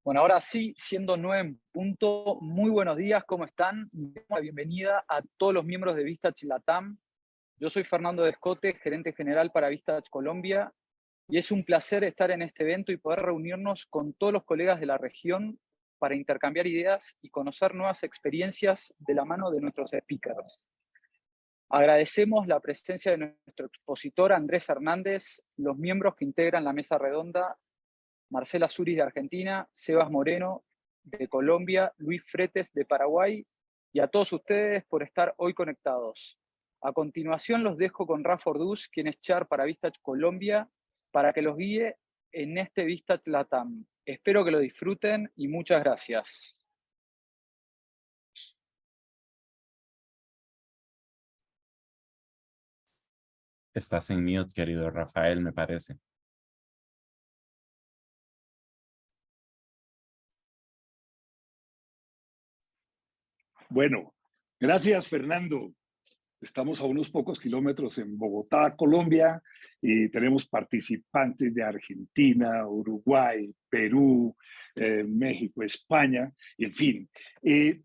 Bueno, ahora sí, siendo 9 en punto, muy buenos días, ¿cómo están? Damos la bienvenida a todos los miembros de Vistach Latam. Yo soy Fernando Descote, gerente general para Vistach Colombia, y es un placer estar en este evento y poder reunirnos con todos los colegas de la región para intercambiar ideas y conocer nuevas experiencias de la mano de nuestros speakers. Agradecemos la presencia de nuestro expositor Andrés Hernández, los miembros que integran la mesa redonda, Marcela Zuriz de Argentina, Sebas Moreno de Colombia, Luis Fretes de Paraguay, y a todos ustedes por estar hoy conectados. A continuación los dejo con Rafa Orduz, quien es Char para Vistach Colombia, para que los guíe en este Vistach Latam. Espero que lo disfruten y muchas gracias. Estás en mute, querido Rafael, me parece. Bueno, gracias, Fernando. Estamos a unos pocos kilómetros en Bogotá, Colombia, y tenemos participantes de Argentina, Uruguay, Perú, México, España, y en fin.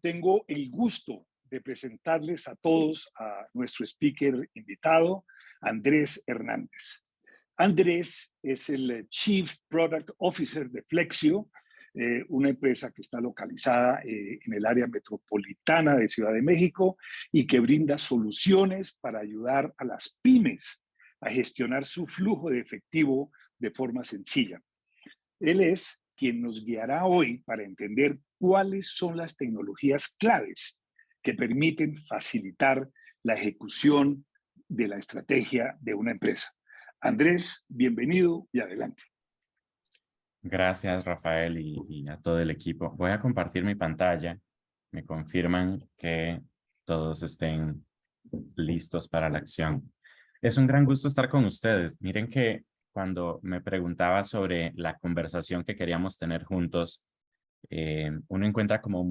Tengo el gusto de presentarles a todos a nuestro speaker invitado, Andrés Hernández. Andrés es el Chief Product Officer de Flexio, una empresa que está localizada en el área metropolitana de Ciudad de México y que brinda soluciones para ayudar a las pymes a gestionar su flujo de efectivo de forma sencilla. Él es quien nos guiará hoy para entender cuáles son las tecnologías claves que permiten facilitar la ejecución de la estrategia de una empresa. Andrés, bienvenido y adelante. Gracias, Rafael, y a todo el equipo. Voy a compartir mi pantalla. Me confirman que todos estén listos para la acción. Es un gran gusto estar con ustedes. Miren que cuando me preguntaba sobre la conversación que queríamos tener juntos, uno encuentra como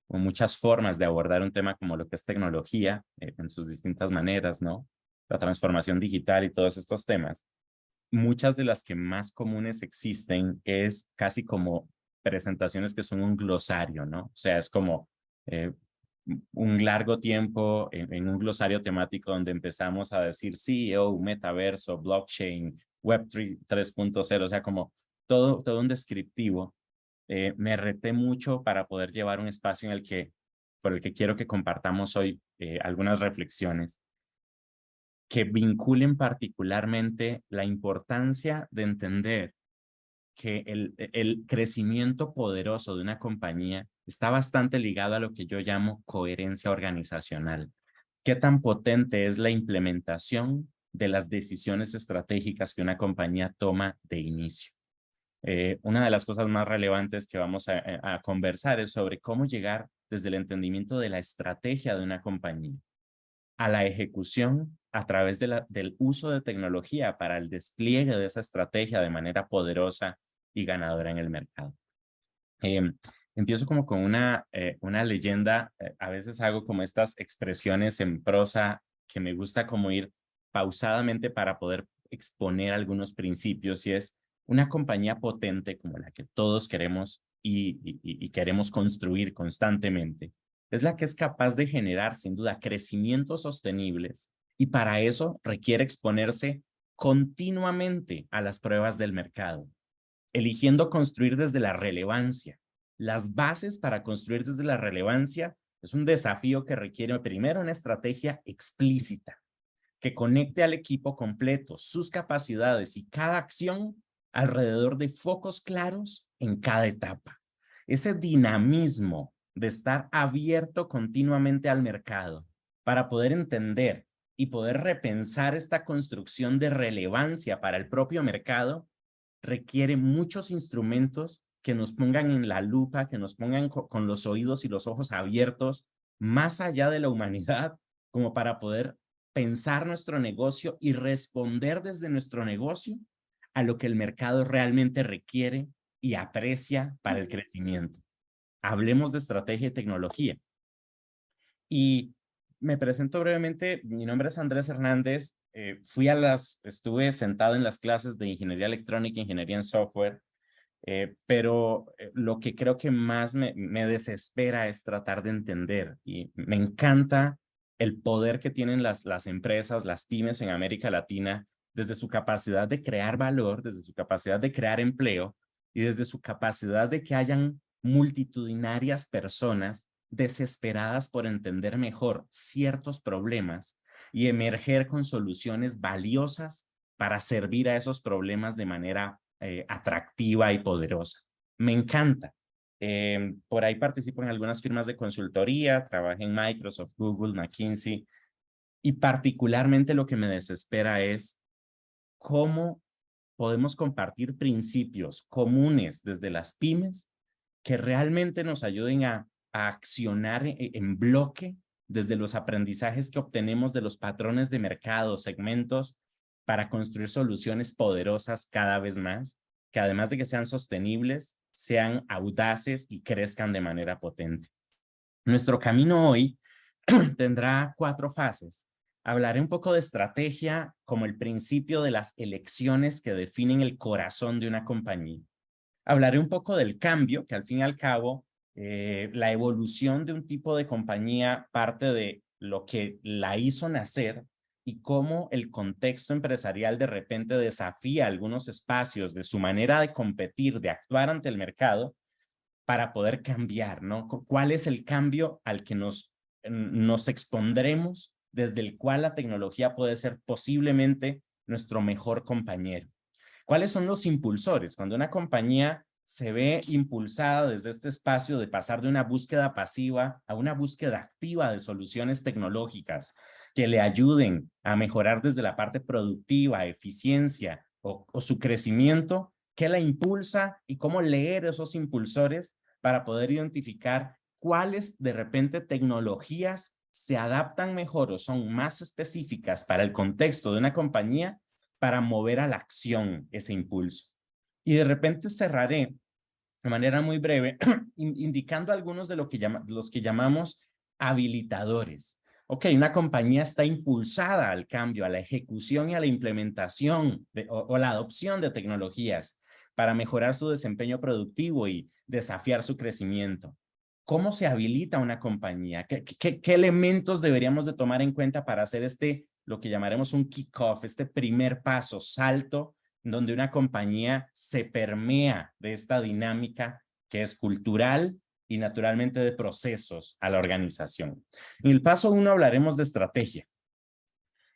muchas formas de abordar un tema como lo que es tecnología, en sus distintas maneras, ¿no? La transformación digital y todos estos temas. Muchas de las que más comunes existen es casi como presentaciones que son un glosario, ¿no? O sea, es como un largo tiempo en un glosario temático donde empezamos a decir CEO, metaverso, blockchain, Web 3.0, o sea, como todo un descriptivo. Me reté mucho para poder llevar un espacio por el que quiero que compartamos hoy algunas reflexiones que vinculen particularmente la importancia de entender que el crecimiento poderoso de una compañía está bastante ligado a lo que yo llamo coherencia organizacional. ¿Qué tan potente es la implementación de las decisiones estratégicas que una compañía toma de inicio? Una de las cosas más relevantes que vamos a conversar es sobre cómo llegar desde el entendimiento de la estrategia de una compañía a la ejecución a través del uso de tecnología para el despliegue de esa estrategia de manera poderosa y ganadora en el mercado. Empiezo como con una leyenda. A veces hago como estas expresiones en prosa que me gusta como ir pausadamente para poder exponer algunos principios, y es una compañía potente como la que todos queremos y queremos construir constantemente. Es la que es capaz de generar, sin duda, crecimientos sostenibles, y para eso requiere exponerse continuamente a las pruebas del mercado, eligiendo construir desde la relevancia. Las bases para construir desde la relevancia es un desafío que requiere primero una estrategia explícita que conecte al equipo completo, sus capacidades y cada acción alrededor de focos claros en cada etapa. Ese dinamismo de estar abierto continuamente al mercado para poder entender y poder repensar esta construcción de relevancia para el propio mercado requiere muchos instrumentos que nos pongan en la lupa, que nos pongan con los oídos y los ojos abiertos más allá de la humanidad, como para poder pensar nuestro negocio y responder desde nuestro negocio a lo que el mercado realmente requiere y aprecia para el crecimiento. Hablemos de estrategia y tecnología. Y me presento brevemente. Mi nombre es Andrés Hernández. Estuve sentado en las clases de ingeniería electrónica e ingeniería en software Pero lo que creo que más me desespera es tratar de entender, y me encanta el poder que tienen las empresas, las pymes en América Latina, desde su capacidad de crear valor, desde su capacidad de crear empleo y desde su capacidad de que hayan multitudinarias personas desesperadas por entender mejor ciertos problemas y emerger con soluciones valiosas para servir a esos problemas de manera atractiva y poderosa. Me encanta. Por ahí participo en algunas firmas de consultoría, trabajé en Microsoft, Google, McKinsey, y particularmente lo que me desespera es cómo podemos compartir principios comunes desde las pymes que realmente nos ayuden a accionar en bloque desde los aprendizajes que obtenemos de los patrones de mercado, segmentos, para construir soluciones poderosas cada vez más, que además de que sean sostenibles, sean audaces y crezcan de manera potente. Nuestro camino hoy tendrá 4 fases. Hablaré un poco de estrategia como el principio de las elecciones que definen el corazón de una compañía. Hablaré un poco del cambio, que al fin y al cabo, la evolución de un tipo de compañía parte de lo que la hizo nacer y cómo el contexto empresarial de repente desafía algunos espacios de su manera de competir, de actuar ante el mercado para poder cambiar, ¿no? ¿Cuál es el cambio al que nos expondremos, desde el cual la tecnología puede ser posiblemente nuestro mejor compañero? ¿Cuáles son los impulsores? Cuando una compañía se ve impulsada desde este espacio de pasar de una búsqueda pasiva a una búsqueda activa de soluciones tecnológicas que le ayuden a mejorar desde la parte productiva, eficiencia o su crecimiento, ¿qué la impulsa y cómo leer esos impulsores para poder identificar cuáles de repente tecnologías se adaptan mejor o son más específicas para el contexto de una compañía para mover a la acción ese impulso? Y de repente cerraré de manera muy breve indicando algunos de los que llamamos habilitadores. Ok, una compañía está impulsada al cambio, a la ejecución y a la implementación o la adopción de tecnologías para mejorar su desempeño productivo y desafiar su crecimiento. ¿Cómo se habilita una compañía? ¿Qué elementos deberíamos de tomar en cuenta para hacer lo que llamaremos un kickoff, este primer paso, salto, donde una compañía se permea de esta dinámica que es cultural y naturalmente de procesos a la organización? En el paso 1 hablaremos de estrategia.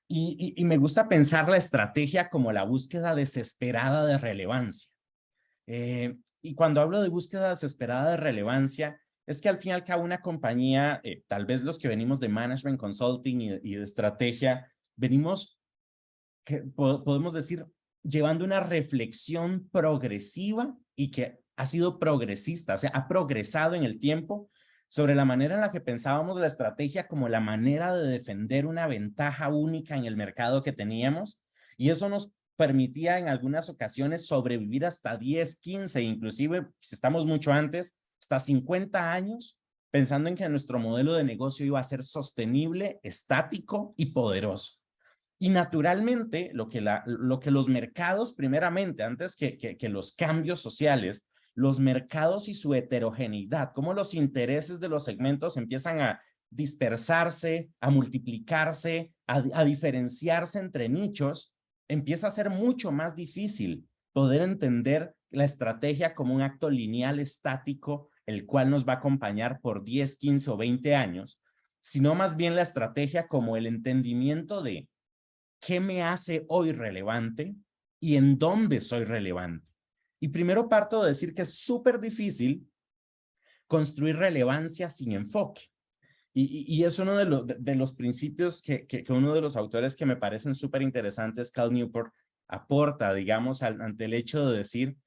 Y me gusta pensar la estrategia como la búsqueda desesperada de relevancia. Y cuando hablo de búsqueda desesperada de relevancia, es que al fin y al cabo una compañía, tal vez los que venimos de management consulting y de estrategia, venimos, podemos decir, llevando una reflexión progresiva y que ha sido progresista, o sea, ha progresado en el tiempo sobre la manera en la que pensábamos la estrategia como la manera de defender una ventaja única en el mercado que teníamos, y eso nos permitía en algunas ocasiones sobrevivir hasta 10, 15, inclusive si estamos mucho antes, hasta 50 años, pensando en que nuestro modelo de negocio iba a ser sostenible, estático y poderoso. Y naturalmente, lo que los mercados, primeramente, antes que los cambios sociales, los mercados y su heterogeneidad, cómo los intereses de los segmentos empiezan a dispersarse, a multiplicarse, a diferenciarse entre nichos, empieza a ser mucho más difícil poder entender la estrategia como un acto lineal estático, el cual nos va a acompañar por 10, 15 o 20 años, sino más bien la estrategia como el entendimiento de qué me hace hoy relevante y en dónde soy relevante. Y primero parto de decir que es súper difícil construir relevancia sin enfoque. Y es uno de los principios que uno de los autores que me parecen súper interesantes, Cal Newport, aporta, digamos, ante el hecho de decir,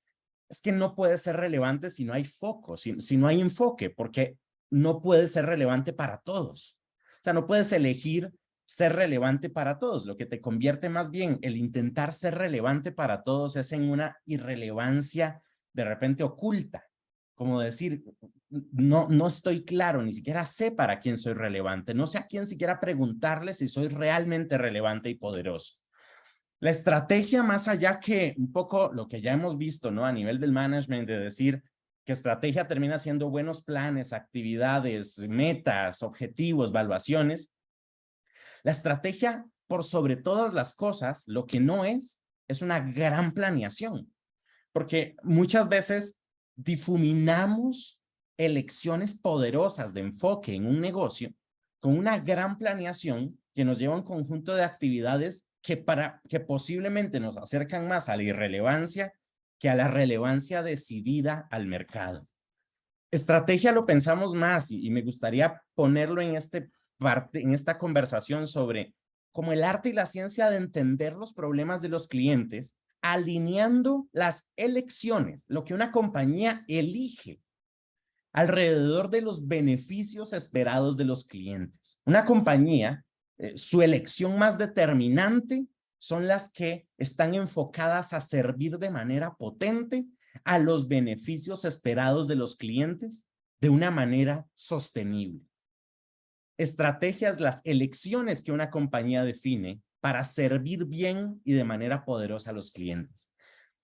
es que no puede ser relevante si no hay foco, si no hay enfoque, porque no puede ser relevante para todos. O sea, no puedes elegir ser relevante para todos. Lo que te convierte más bien el intentar ser relevante para todos es en una irrelevancia de repente oculta. Como decir, no estoy claro, ni siquiera sé para quién soy relevante, no sé a quién siquiera preguntarle si soy realmente relevante y poderoso. La estrategia, más allá que un poco lo que ya hemos visto, ¿no? A nivel del management, de decir que estrategia termina siendo buenos planes, actividades, metas, objetivos, evaluaciones. La estrategia, por sobre todas las cosas, lo que no es una gran planeación. Porque muchas veces difuminamos elecciones poderosas de enfoque en un negocio con una gran planeación que nos lleva a un conjunto de actividades que posiblemente nos acercan más a la irrelevancia que a la relevancia decidida al mercado. Estrategia lo pensamos más y me gustaría ponerlo en esta conversación sobre como el arte y la ciencia de entender los problemas de los clientes, alineando las elecciones, lo que una compañía elige alrededor de los beneficios esperados de los clientes. Una compañía, su elección más determinante son las que están enfocadas a servir de manera potente a los beneficios esperados de los clientes de una manera sostenible. Estrategias, las elecciones que una compañía define para servir bien y de manera poderosa a los clientes.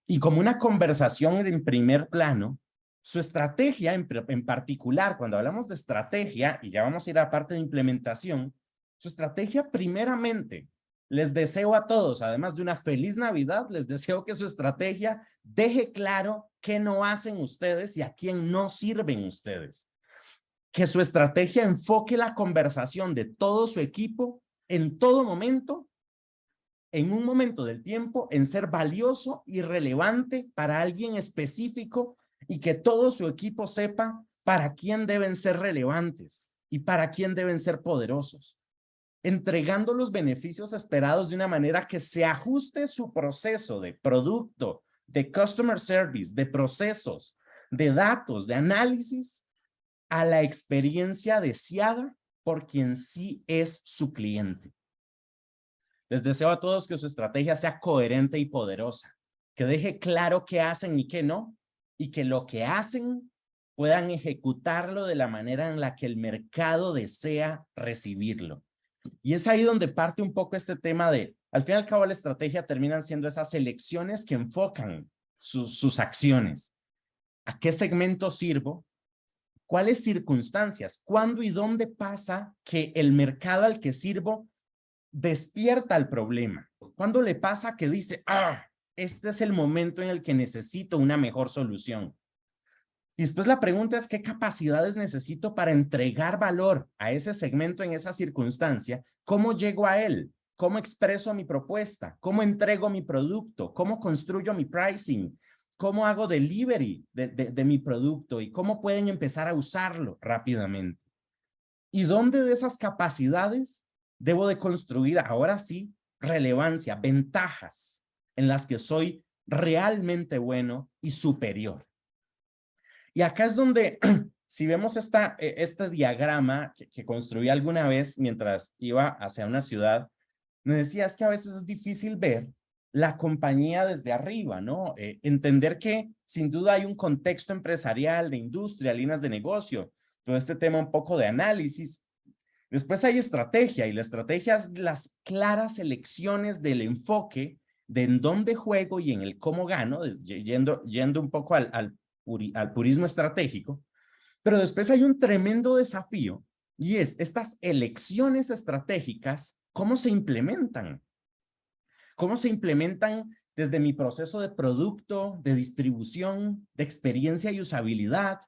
Y como una conversación en primer plano, su estrategia en particular, cuando hablamos de estrategia, y ya vamos a ir a la parte de implementación, su estrategia primeramente, les deseo a todos, además de una feliz Navidad, les deseo que su estrategia deje claro qué no hacen ustedes y a quién no sirven ustedes. Que su estrategia enfoque la conversación de todo su equipo en todo momento, en un momento del tiempo, en ser valioso y relevante para alguien específico y que todo su equipo sepa para quién deben ser relevantes y para quién deben ser poderosos, entregando los beneficios esperados de una manera que se ajuste su proceso de producto, de customer service, de procesos, de datos, de análisis, a la experiencia deseada por quien sí es su cliente. Les deseo a todos que su estrategia sea coherente y poderosa, que deje claro qué hacen y qué no, y que lo que hacen puedan ejecutarlo de la manera en la que el mercado desea recibirlo. Y es ahí donde parte un poco este tema de, al fin y al cabo, la estrategia terminan siendo esas elecciones que enfocan sus acciones. ¿A qué segmento sirvo? ¿Cuáles circunstancias? ¿Cuándo y dónde pasa que el mercado al que sirvo despierta el problema? ¿Cuándo le pasa que dice, este es el momento en el que necesito una mejor solución? Y después la pregunta es, ¿qué capacidades necesito para entregar valor a ese segmento en esa circunstancia? ¿Cómo llego a él? ¿Cómo expreso mi propuesta? ¿Cómo entrego mi producto? ¿Cómo construyo mi pricing? ¿Cómo hago delivery de mi producto? ¿Y cómo pueden empezar a usarlo rápidamente? ¿Y dónde de esas capacidades debo de construir, ahora sí, relevancia, ventajas en las que soy realmente bueno y superior? Y acá es donde, si vemos este diagrama que construí alguna vez mientras iba hacia una ciudad, me decía, es que a veces es difícil ver la compañía desde arriba, ¿no? Entender que sin duda hay un contexto empresarial, de industria, líneas de negocio, todo este tema un poco de análisis. Después hay estrategia, y la estrategia es las claras elecciones del enfoque de en dónde juego y en el cómo gano, yendo un poco al purismo estratégico. Pero después hay un tremendo desafío, y es estas elecciones estratégicas, ¿cómo se implementan? ¿Cómo se implementan desde mi proceso de producto, de distribución, de experiencia y usabilidad,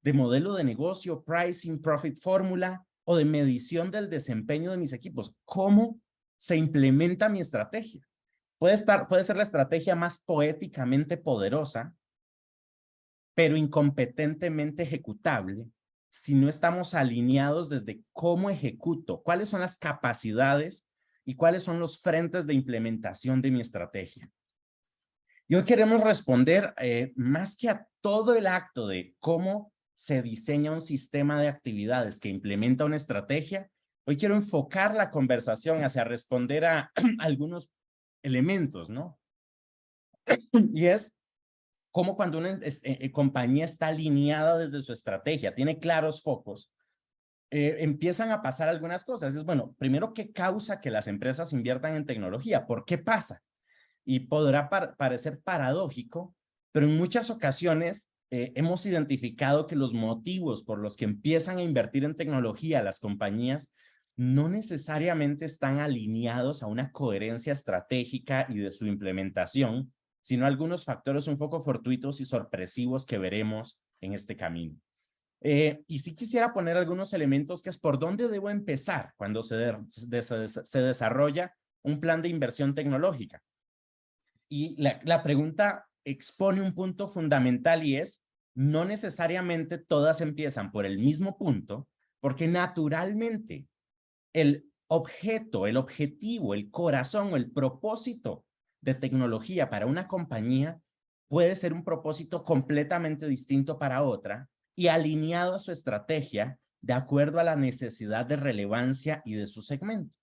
de modelo de negocio, pricing, profit fórmula, o de medición del desempeño de mis equipos? ¿Cómo se implementa mi estrategia? Puede ser la estrategia más poéticamente poderosa, pero incompetentemente ejecutable si no estamos alineados desde cómo ejecuto, cuáles son las capacidades y cuáles son los frentes de implementación de mi estrategia. Y hoy queremos responder más que a todo el acto de cómo se diseña un sistema de actividades que implementa una estrategia. Hoy quiero enfocar la conversación hacia responder a algunos elementos, ¿no? Y es cómo cuando una compañía está alineada desde su estrategia, tiene claros focos, empiezan a pasar algunas cosas. Es bueno, primero, ¿qué causa que las empresas inviertan en tecnología? ¿Por qué pasa? y podrá parecer paradójico, pero en muchas ocasiones hemos identificado que los motivos por los que empiezan a invertir en tecnología las compañías no necesariamente están alineados a una coherencia estratégica y de su implementación, sino algunos factores un poco fortuitos y sorpresivos que veremos en este camino. Y sí quisiera poner algunos elementos que es por dónde debo empezar cuando se desarrolla un plan de inversión tecnológica. Y la pregunta expone un punto fundamental y es, no necesariamente todas empiezan por el mismo punto, porque naturalmente el objeto, el objetivo, el corazón o el propósito de tecnología para una compañía puede ser un propósito completamente distinto para otra y alineado a su estrategia de acuerdo a la necesidad de relevancia y de su segmento.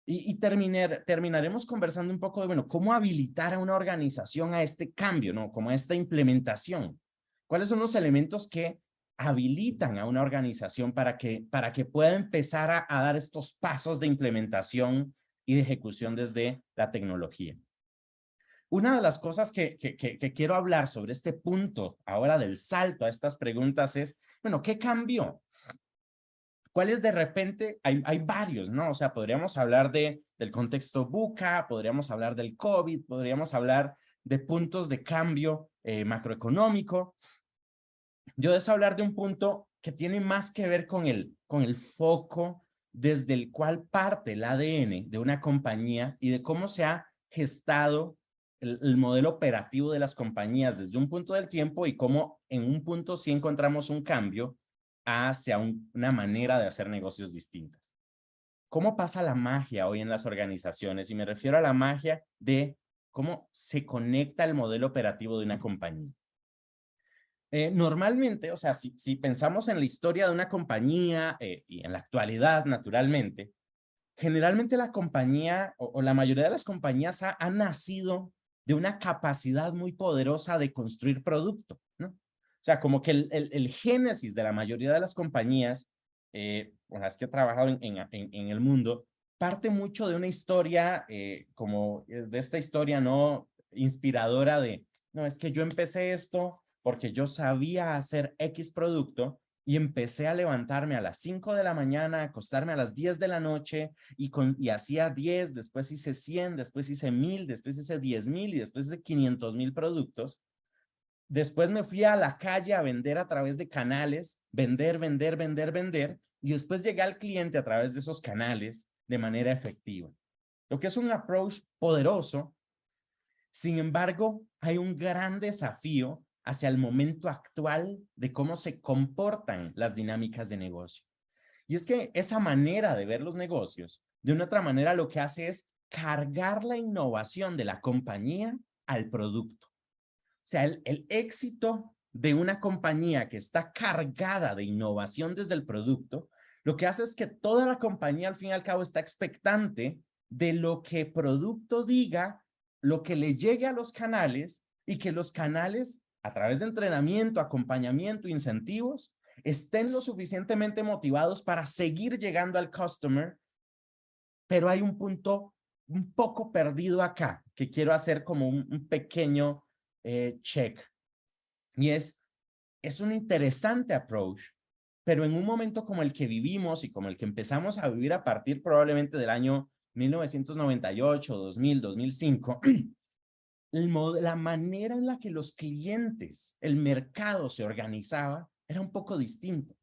Y terminaremos conversando un poco de, bueno, cómo habilitar a una organización a este cambio, ¿no? Como a esta implementación. ¿Cuáles son los elementos que habilitan a una organización para que pueda empezar a dar estos pasos de implementación y de ejecución desde la tecnología? Una de las cosas que quiero hablar sobre este punto ahora del salto a estas preguntas es, bueno, ¿qué cambió? ¿Cuáles de repente? Hay varios, ¿no? O sea, podríamos hablar del contexto VUCA, podríamos hablar del COVID, podríamos hablar de puntos de cambio macroeconómico. Yo deseo hablar de un punto que tiene más que ver con el foco desde el cual parte el ADN de una compañía y de cómo se ha gestado el modelo operativo de las compañías desde un punto del tiempo y cómo en un punto sí encontramos un cambio hacia una manera de hacer negocios distintas. ¿Cómo pasa la magia hoy en las organizaciones? Y me refiero a la magia de cómo se conecta el modelo operativo de una compañía. Normalmente, o sea, si pensamos en la historia de una compañía y en la actualidad, naturalmente, generalmente la compañía o la mayoría de las compañías ha nacido de una capacidad muy poderosa de construir producto, ¿no? O sea, como que el génesis de la mayoría de las compañías con las que he trabajado en el mundo parte mucho de una historia, como de esta historia no inspiradora de, no, es que yo empecé esto porque yo sabía hacer X producto y empecé a levantarme a las 5 de la mañana, a acostarme a las 10 de la noche y hacía 10, después hice 100, después hice 1000, después hice 10,000 y después hice 500,000 productos. Después me fui a la calle a vender a través de canales, vender, y después llegué al cliente a través de esos canales de manera efectiva. Lo que es un approach poderoso. Sin embargo, hay un gran desafío hacia el momento actual de cómo se comportan las dinámicas de negocio. Y es que esa manera de ver los negocios, de una otra manera, lo que hace es cargar la innovación de la compañía al producto. O sea, el éxito de una compañía que está cargada de innovación desde el producto, lo que hace es que toda la compañía al fin y al cabo está expectante de lo que producto diga, lo que le llegue a los canales y que los canales, a través de entrenamiento, acompañamiento, incentivos, estén lo suficientemente motivados para seguir llegando al customer. Pero hay un punto un poco perdido acá que quiero hacer como un pequeño check. Y es un interesante approach, pero en un momento como el que vivimos y como el que empezamos a vivir a partir probablemente del año 1998, 2000, 2005, la manera en la que los clientes, el mercado se organizaba era un poco distinto.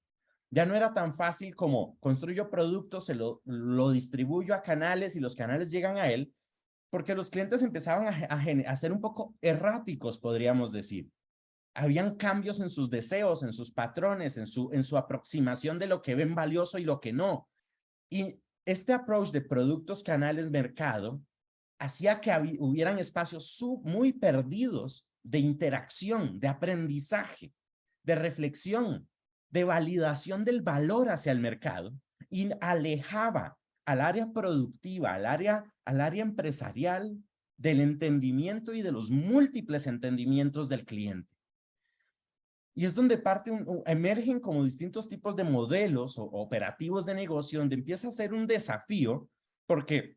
Ya no era tan fácil como construyo productos, lo distribuyo a canales y los canales llegan a él, porque los clientes empezaban a ser un poco erráticos, podríamos decir. Habían cambios en sus deseos, en sus patrones, en su aproximación de lo que ven valioso y lo que no. Y este approach de productos, canales, mercado, hacía que hubieran espacios muy perdidos de interacción, de aprendizaje, de reflexión, de validación del valor hacia el mercado y alejaba al área productiva, al área empresarial del entendimiento y de los múltiples entendimientos del cliente. Y es donde emergen como distintos tipos de modelos o operativos de negocio, donde empieza a ser un desafío, porque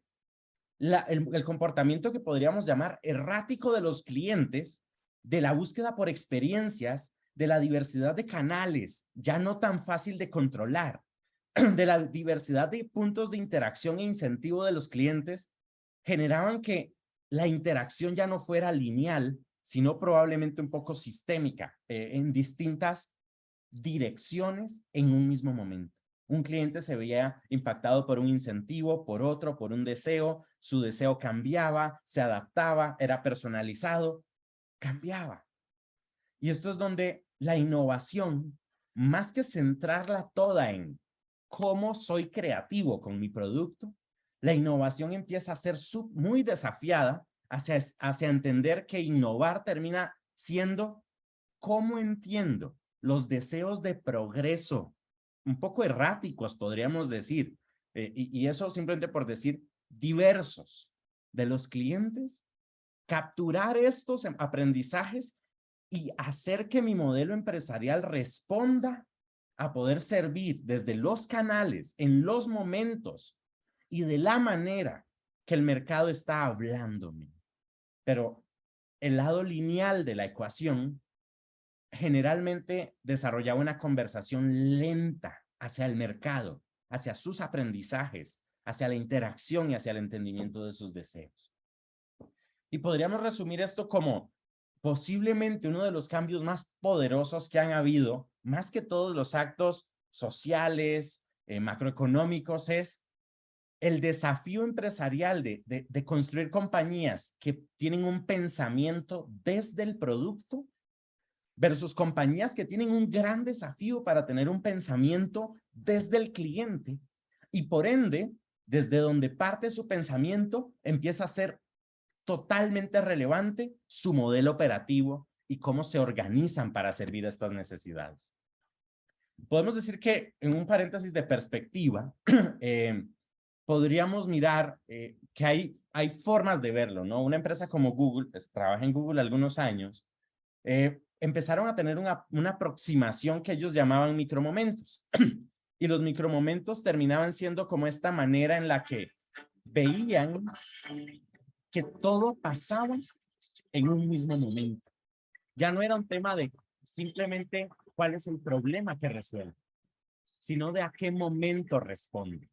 el comportamiento que podríamos llamar errático de los clientes, de la búsqueda por experiencias, de la diversidad de canales, ya no tan fácil de controlar, de la diversidad de puntos de interacción e incentivo de los clientes, generaban que la interacción ya no fuera lineal, sino probablemente un poco sistémica, en distintas direcciones en un mismo momento. Un cliente se veía impactado por un incentivo, por otro, por un deseo, su deseo cambiaba, se adaptaba, era personalizado, cambiaba. Y esto es donde la innovación, más que centrarla toda en cómo soy creativo con mi producto, la innovación empieza a ser muy desafiada hacia entender que innovar termina siendo cómo entiendo los deseos de progreso, un poco erráticos, podríamos decir, y eso simplemente por decir diversos de los clientes, capturar estos aprendizajes y hacer que mi modelo empresarial responda a poder servir desde los canales, en los momentos y de la manera que el mercado está hablándome. Pero el lado lineal de la ecuación generalmente desarrollaba una conversación lenta hacia el mercado, hacia sus aprendizajes, hacia la interacción y hacia el entendimiento de sus deseos. Y podríamos resumir esto como posiblemente uno de los cambios más poderosos que han habido, más que todos los actos sociales, macroeconómicos, es el desafío empresarial de construir compañías que tienen un pensamiento desde el producto versus compañías que tienen un gran desafío para tener un pensamiento desde el cliente y por ende, desde donde parte su pensamiento, empieza a ser totalmente relevante su modelo operativo y cómo se organizan para servir a estas necesidades. Podemos decir que en un paréntesis de perspectiva, podríamos mirar que hay formas de verlo, ¿no? Una empresa como Google, pues trabaja en Google algunos años, empezaron a tener una aproximación que ellos llamaban micromomentos. Y los micromomentos terminaban siendo como esta manera en la que veían que todo pasaba en un mismo momento. Ya no era un tema de simplemente cuál es el problema que resuelve, sino de a qué momento responde.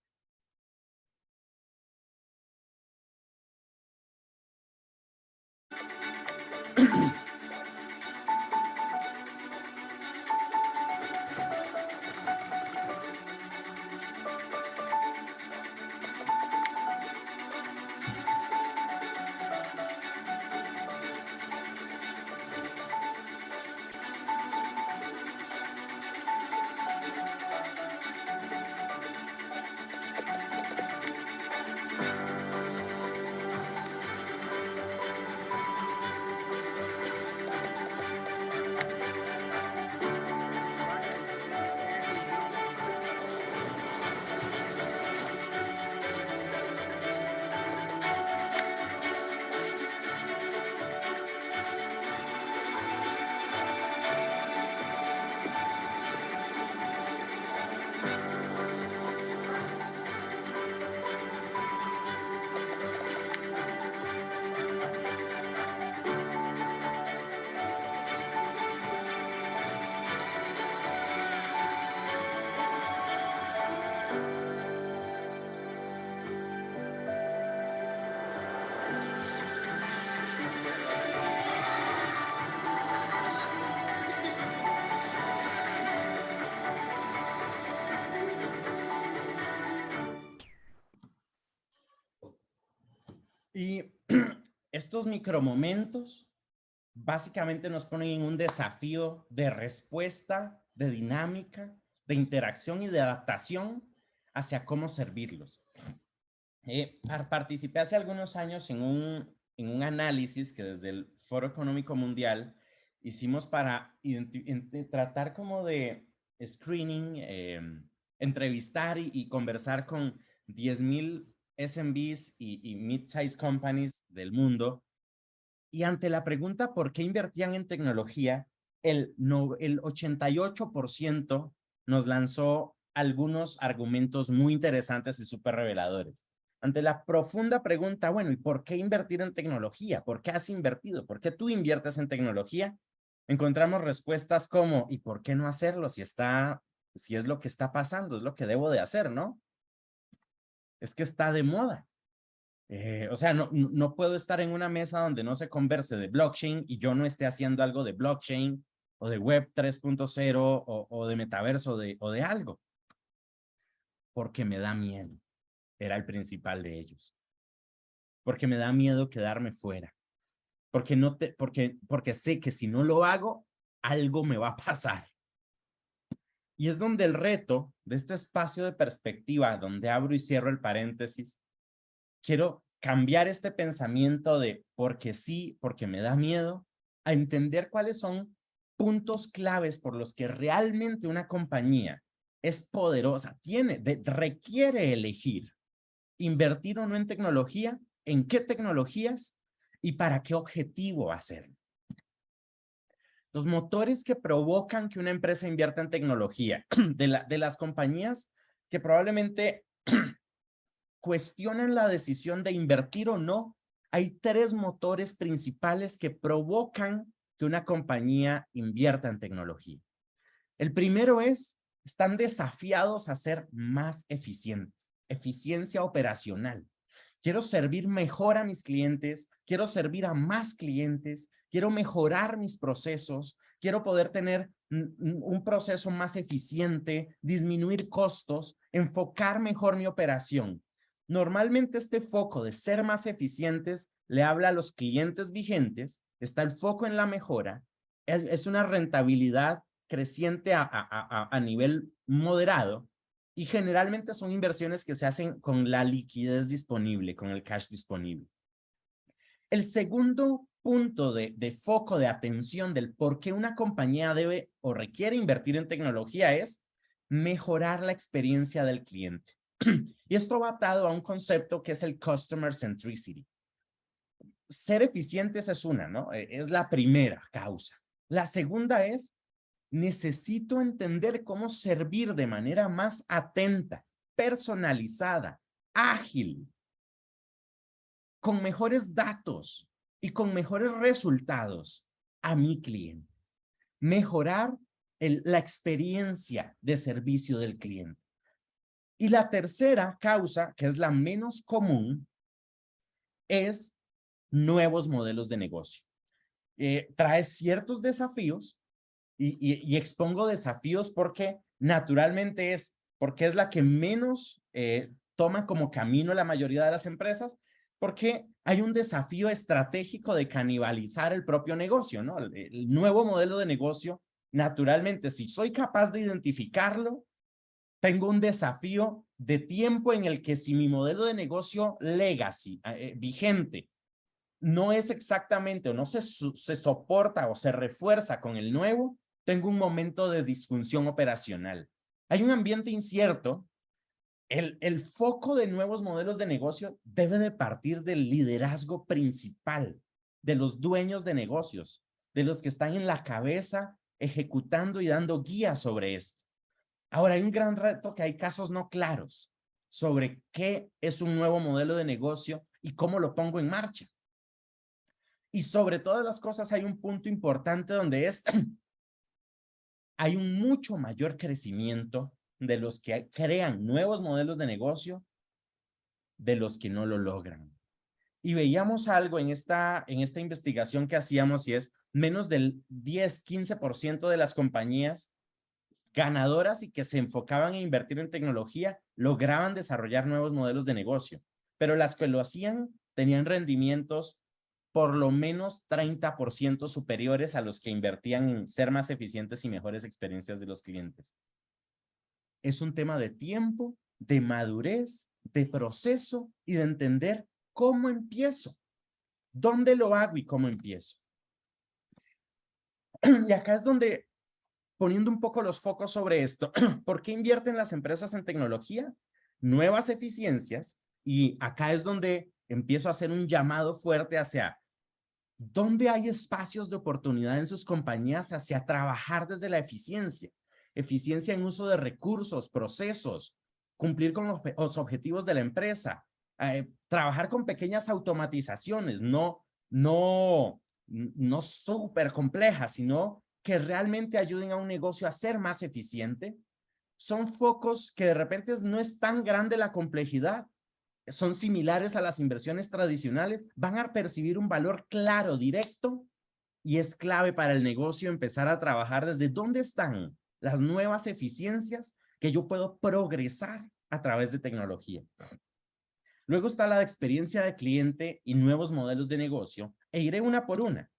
Y estos micromomentos básicamente nos ponen en un desafío de respuesta, de dinámica, de interacción y de adaptación hacia cómo servirlos. Participé hace algunos años en un análisis que desde el Foro Económico Mundial hicimos para tratar como de screening, entrevistar y conversar con 10,000 SMBs y mid-size companies del mundo. Y ante la pregunta por qué invertían en tecnología, el 88% nos lanzó algunos argumentos muy interesantes y súper reveladores. ante la profunda pregunta, bueno, ¿y por qué invertir en tecnología? ¿Por qué has invertido? ¿Por qué tú inviertes en tecnología? Encontramos respuestas como, ¿y por qué no hacerlo si es lo que está pasando, es lo que debo de hacer, ¿no? Es que está de moda. O sea, no puedo estar en una mesa donde no se converse de blockchain y yo no esté haciendo algo de blockchain o de web 3.0 o de metaverso o de algo. Porque me da miedo. Era el principal de ellos. Porque me da miedo quedarme fuera. Porque sé que si no lo hago, algo me va a pasar. Y es donde el reto de este espacio de perspectiva, donde abro y cierro el paréntesis, quiero cambiar este pensamiento de porque sí, porque me da miedo, a entender cuáles son puntos claves por los que realmente una compañía es poderosa, requiere elegir invertir o no en tecnología, en qué tecnologías y para qué objetivo hacerlo. Los motores que provocan que una empresa invierta en tecnología, de las compañías que probablemente cuestionan la decisión de invertir o no, hay 3 motores principales que provocan que una compañía invierta en tecnología. El primero están desafiados a ser más eficientes, eficiencia operacional. Quiero servir mejor a mis clientes, quiero servir a más clientes, quiero mejorar mis procesos, quiero poder tener un proceso más eficiente, disminuir costos, enfocar mejor mi operación. Normalmente este foco de ser más eficientes le habla a los clientes vigentes, está el foco en la mejora, es una rentabilidad creciente a nivel moderado, y generalmente son inversiones que se hacen con la liquidez disponible, con el cash disponible. El segundo punto de foco de atención del por qué una compañía debe o requiere invertir en tecnología es mejorar la experiencia del cliente. Y esto va atado a un concepto que es el Customer Centricity. Ser eficientes es una, ¿no? Es la primera causa. La segunda es necesito entender cómo servir de manera más atenta, personalizada, ágil, con mejores datos y con mejores resultados a mi cliente. Mejorar la experiencia de servicio del cliente. Y la tercera causa, que es la menos común, es nuevos modelos de negocio. Trae ciertos desafíos, y expongo desafíos porque naturalmente porque es la que menos toma como camino la mayoría de las empresas, porque hay un desafío estratégico de canibalizar el propio negocio, ¿no? El nuevo modelo de negocio, naturalmente, si soy capaz de identificarlo, tengo un desafío de tiempo en el que si mi modelo de negocio legacy, vigente, no es exactamente o no se soporta o se refuerza con el nuevo, tengo un momento de disfunción operacional. Hay un ambiente incierto. El foco de nuevos modelos de negocio debe de partir del liderazgo principal, de los dueños de negocios, de los que están en la cabeza ejecutando y dando guías sobre esto. Ahora, hay un gran reto que hay casos no claros sobre qué es un nuevo modelo de negocio y cómo lo pongo en marcha. Y sobre todas las cosas hay un punto importante donde hay un mucho mayor crecimiento de los que crean nuevos modelos de negocio de los que no lo logran. Y veíamos algo en esta investigación que hacíamos y es menos del 10-15% de las compañías ganadoras y que se enfocaban en invertir en tecnología lograban desarrollar nuevos modelos de negocio, pero las que lo hacían tenían rendimientos por lo menos 30% superiores a los que invertían en ser más eficientes y mejores experiencias de los clientes. Es un tema de tiempo, de madurez, de proceso y de entender cómo empiezo, dónde lo hago y cómo empiezo. Y acá es donde, poniendo un poco los focos sobre esto, ¿por qué invierten las empresas en tecnología? Nuevas eficiencias, y acá es donde empiezo a hacer un llamado fuerte hacia ¿dónde hay espacios de oportunidad en sus compañías hacia trabajar desde la eficiencia? Eficiencia en uso de recursos, procesos, cumplir con los objetivos de la empresa, trabajar con pequeñas automatizaciones, no súper complejas, sino que realmente ayuden a un negocio a ser más eficiente. Son focos que de repente no es tan grande la complejidad, son similares a las inversiones tradicionales, van a percibir un valor claro, directo, y es clave para el negocio empezar a trabajar desde dónde están las nuevas eficiencias que yo puedo progresar a través de tecnología. Luego está la experiencia de cliente y nuevos modelos de negocio, e iré una por una.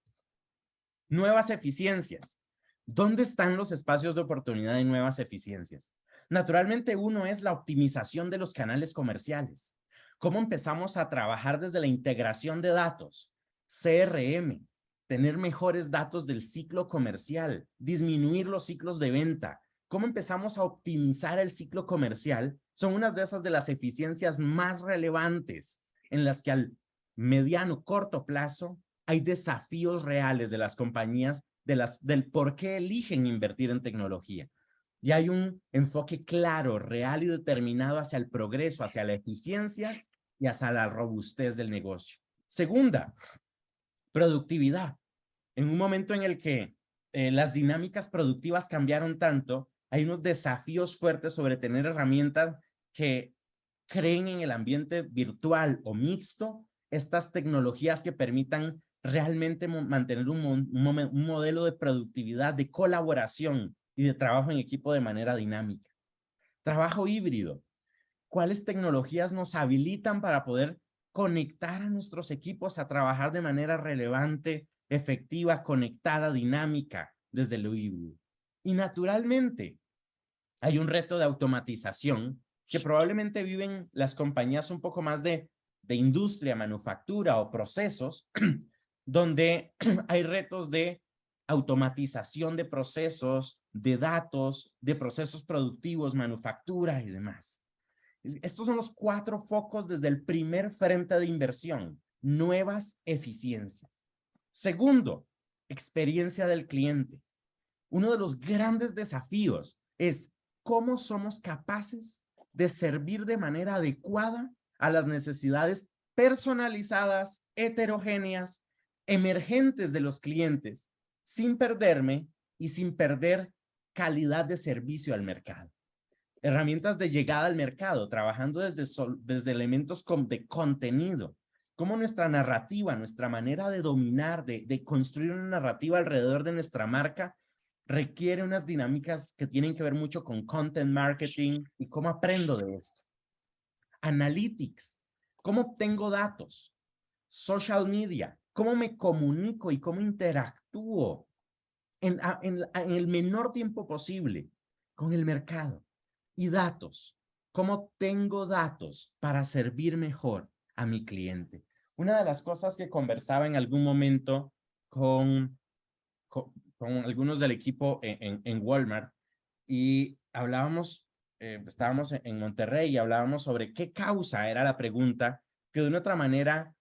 Nuevas eficiencias. ¿Dónde están los espacios de oportunidad de nuevas eficiencias? Naturalmente, uno es la optimización de los canales comerciales. ¿Cómo empezamos a trabajar desde la integración de datos? CRM, tener mejores datos del ciclo comercial, disminuir los ciclos de venta. ¿Cómo empezamos a optimizar el ciclo comercial? Son unas de esas de las eficiencias más relevantes en las que al mediano, corto plazo hay desafíos reales de las compañías del por qué eligen invertir en tecnología. Y hay un enfoque claro, real y determinado hacia el progreso, hacia la eficiencia y hacia la robustez del negocio. Segunda, productividad. En un momento en el que las dinámicas productivas cambiaron tanto, hay unos desafíos fuertes sobre tener herramientas que creen en el ambiente virtual o mixto estas tecnologías que permitan realmente mantener un modelo de productividad, de colaboración y de trabajo en equipo de manera dinámica. Trabajo híbrido. ¿Cuáles tecnologías nos habilitan para poder conectar a nuestros equipos a trabajar de manera relevante, efectiva, conectada, dinámica desde lo híbrido? Y naturalmente, hay un reto de automatización que probablemente viven las compañías un poco más de industria, manufactura o procesos, donde hay retos de automatización de procesos, de datos, de procesos productivos, manufactura y demás. Estos son los 4 focos desde el primer frente de inversión, nuevas eficiencias. Segundo, experiencia del cliente. Uno de los grandes desafíos es cómo somos capaces de servir de manera adecuada a las necesidades personalizadas, heterogéneas, emergentes de los clientes, sin perderme y sin perder calidad de servicio al mercado. Herramientas de llegada al mercado, trabajando desde elementos de contenido, como nuestra narrativa, nuestra manera de dominar, de construir una narrativa alrededor de nuestra marca, requiere unas dinámicas que tienen que ver mucho con content marketing y cómo aprendo de esto. Analytics, cómo obtengo datos. Social media, cómo me comunico y cómo interactúo en el menor tiempo posible con el mercado. Y datos, cómo tengo datos para servir mejor a mi cliente. Una de las cosas que conversaba en algún momento con algunos del equipo en Walmart y hablábamos, estábamos en Monterrey y hablábamos sobre qué causa era la pregunta que de una otra manera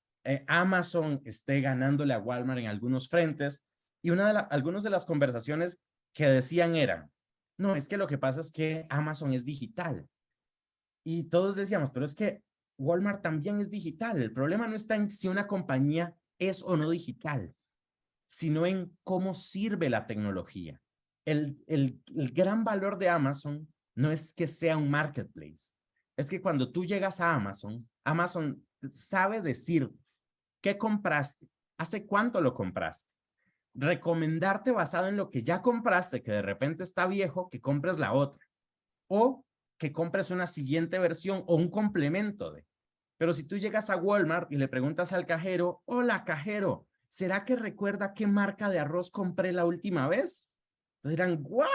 Amazon esté ganándole a Walmart en algunos frentes y algunas de las conversaciones que decían eran, no, es que lo que pasa es que Amazon es digital y todos decíamos, pero es que Walmart también es digital. El problema no está en si una compañía es o no digital, sino en cómo sirve la tecnología. El gran valor de Amazon no es que sea un marketplace, es que cuando tú llegas a Amazon, Amazon sabe decir qué compraste, hace cuánto lo compraste, recomendarte basado en lo que ya compraste, que de repente está viejo, que compres la otra, o que compres una siguiente versión o un complemento de. Pero si tú llegas a Walmart y le preguntas al cajero, hola cajero, ¿será que recuerda qué marca de arroz compré la última vez? Entonces dirán, ¿what?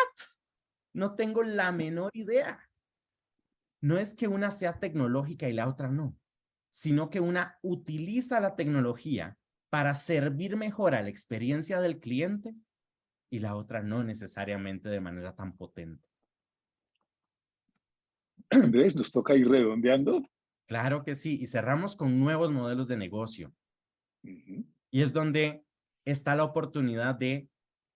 No tengo la menor idea. No es que una sea tecnológica y la otra no, sino que una utiliza la tecnología para servir mejor a la experiencia del cliente y la otra no necesariamente de manera tan potente. Andrés, nos toca ir redondeando. Claro que sí, y cerramos con nuevos modelos de negocio. Y es donde está la oportunidad de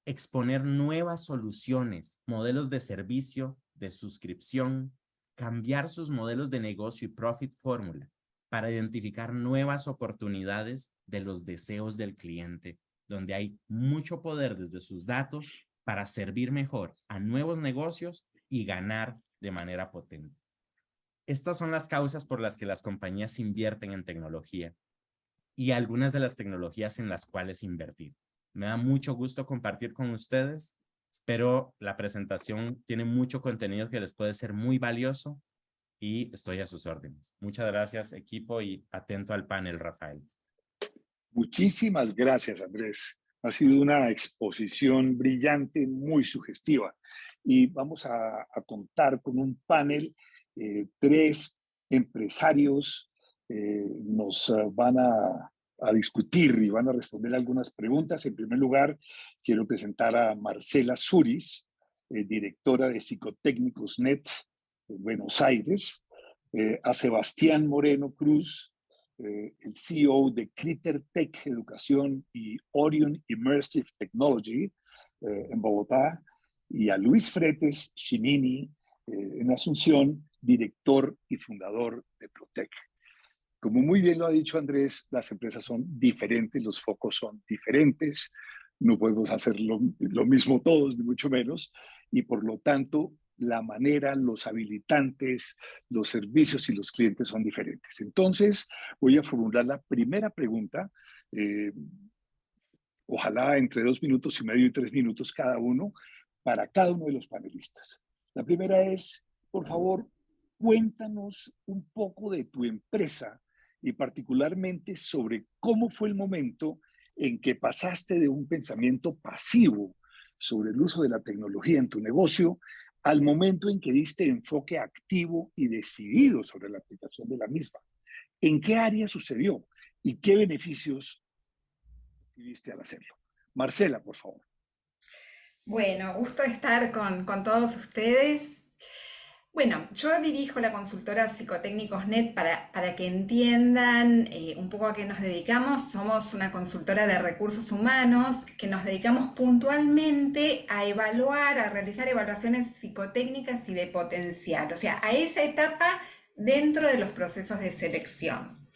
exponer nuevas soluciones, modelos de servicio, de suscripción, cambiar sus modelos de negocio y profit fórmula. para identificar nuevas oportunidades de los deseos del cliente, donde hay mucho poder desde sus datos para servir mejor a nuevos negocios y ganar de manera potente. Estas son las causas por las que las compañías invierten en tecnología y algunas de las tecnologías en las cuales invertir. Me da mucho gusto compartir con ustedes. Espero la presentación tiene mucho contenido que les puede ser muy valioso y estoy a sus órdenes. Muchas gracias, equipo, y atento al panel, Rafael. Muchísimas gracias, Andrés. Ha sido una exposición brillante, muy sugestiva. Y vamos a contar con un panel. Tres empresarios nos van a discutir y van a responder algunas preguntas. En primer lugar, quiero presentar a Marcela Suris, directora de Psicotécnicos Net en Buenos Aires, a Sebastián Moreno Cruz, el CEO de Critter Tech Educación y Orion Immersive Technology en Bogotá, y a Luis Fretes Chinini en Asunción, director y fundador de Protec. Como muy bien lo ha dicho Andrés, las empresas son diferentes, los focos son diferentes, no podemos hacer lo mismo todos, ni mucho menos, y por lo tanto la manera, los habilitantes, los servicios y los clientes son diferentes. Entonces, voy a formular la primera pregunta, ojalá entre 2 minutos y medio y 3 minutos cada uno, para cada uno de los panelistas. La primera es, por favor, cuéntanos un poco de tu empresa y particularmente sobre cómo fue el momento en que pasaste de un pensamiento pasivo sobre el uso de la tecnología en tu negocio al momento en que diste enfoque activo y decidido sobre la aplicación de la misma. ¿En qué área sucedió y qué beneficios recibiste al hacerlo? Marcela, por favor. Bueno, gusto de estar con todos ustedes. Bueno, yo dirijo la consultora Psicotécnicos Net para que entiendan un poco a qué nos dedicamos. Somos una consultora de recursos humanos que nos dedicamos puntualmente a evaluar, a realizar evaluaciones psicotécnicas y de potencial, o sea, a esa etapa dentro de los procesos de selección.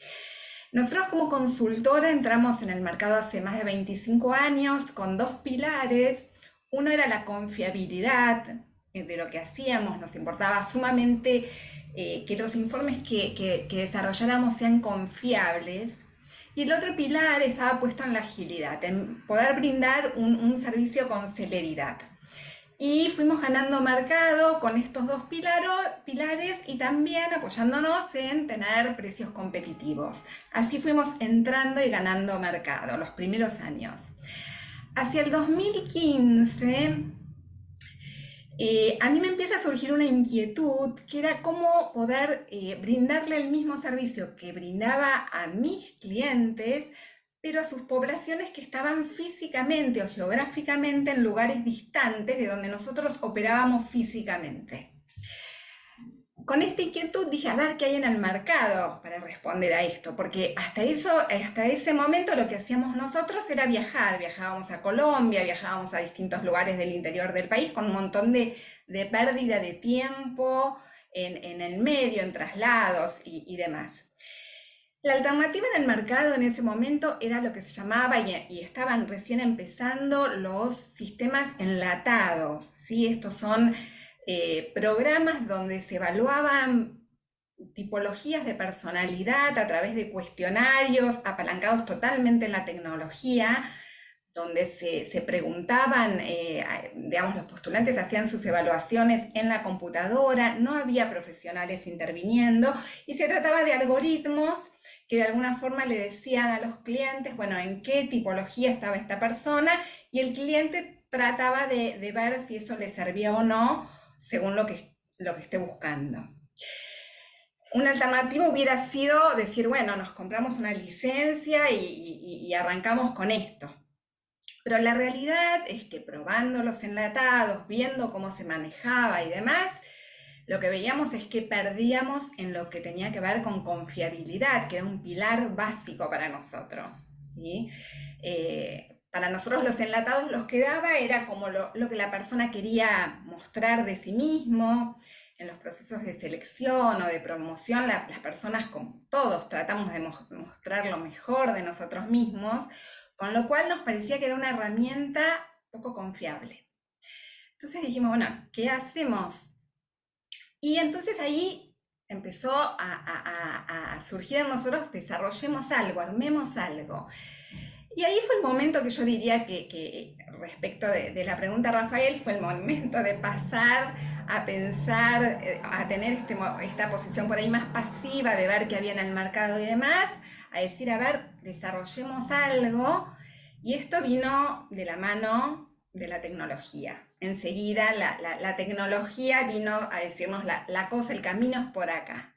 Nosotros como consultora entramos en el mercado hace más de 25 años con dos pilares. Uno era la confiabilidad de lo que hacíamos, nos importaba sumamente que los informes que desarrolláramos sean confiables. Y el otro pilar estaba puesto en la agilidad, en poder brindar un servicio con celeridad. Y fuimos ganando mercado con estos dos pilares y también apoyándonos en tener precios competitivos. Así fuimos entrando y ganando mercado los primeros años. Hacia el 2015, a mí me empieza a surgir una inquietud que era cómo poder brindarle el mismo servicio que brindaba a mis clientes, pero a sus poblaciones que estaban físicamente o geográficamente en lugares distantes de donde nosotros operábamos físicamente. Con esta inquietud dije, a ver qué hay en el mercado para responder a esto, porque hasta ese momento lo que hacíamos nosotros era viajar. Viajábamos a Colombia, viajábamos a distintos lugares del interior del país con un montón de pérdida de tiempo en el medio, en traslados y demás. La alternativa en el mercado en ese momento era lo que se llamaba, y estaban recién empezando, los sistemas enlatados, ¿sí? Estos son programas donde se evaluaban tipologías de personalidad a través de cuestionarios apalancados totalmente en la tecnología, donde se preguntaban, digamos, los postulantes hacían sus evaluaciones en la computadora, no había profesionales interviniendo, y se trataba de algoritmos que de alguna forma le decían a los clientes, bueno, en qué tipología estaba esta persona, y el cliente trataba de ver si eso le servía o no, según lo que esté buscando. Una alternativa hubiera sido decir, bueno, nos compramos una licencia y arrancamos con esto. Pero la realidad es que probando los enlatados, viendo cómo se manejaba y demás, lo que veíamos es que perdíamos en lo que tenía que ver con confiabilidad, que era un pilar básico para nosotros, ¿sí? Para nosotros los enlatados los que daba era como lo que la persona quería mostrar de sí mismo, en los procesos de selección o de promoción, las personas, como todos, tratamos de mostrar lo mejor de nosotros mismos, con lo cual nos parecía que era una herramienta poco confiable. Entonces dijimos, bueno, ¿qué hacemos? Y entonces ahí empezó a surgir en nosotros, desarrollemos algo, armemos algo. Y ahí fue el momento que yo diría que respecto de la pregunta, Rafael, fue el momento de pasar a pensar, a tener esta posición por ahí más pasiva, de ver qué había en el mercado y demás, a decir, a ver, desarrollemos algo. Y esto vino de la mano de la tecnología. Enseguida la tecnología vino a decirnos la cosa, el camino es por acá.